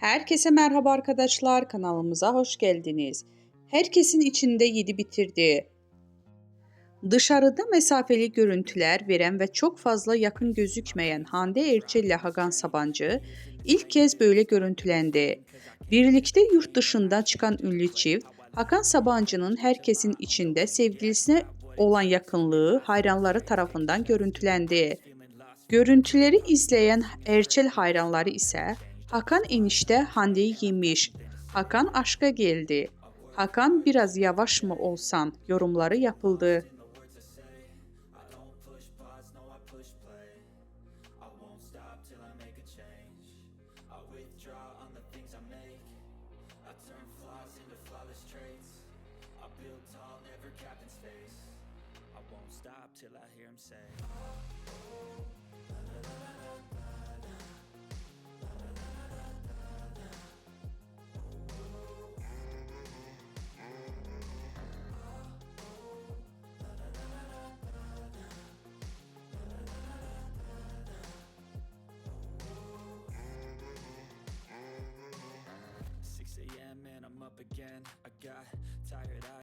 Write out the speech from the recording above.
Herkese merhaba arkadaşlar, kanalımıza hoş geldiniz. Herkesin içinde yedi bitirdi. Dışarıda mesafeli görüntüler veren ve çok fazla yakın gözükmeyen Hande Erçel ile Hakan Sabancı ilk kez böyle görüntülendi. Birlikte yurt dışından çıkan ünlü çift, Hakan Sabancı'nın herkesin içinde sevgilisine olan yakınlığı hayranları tarafından görüntülendi. Görüntüleri izleyen Erçel hayranları ise Hakan enişte Hande'yi yemiş. Hakan aşka geldi. Hakan biraz yavaş mı olsan yorumları yapıldı. Till I hear him say 6 a.m. and I'm up again. I got tired eyes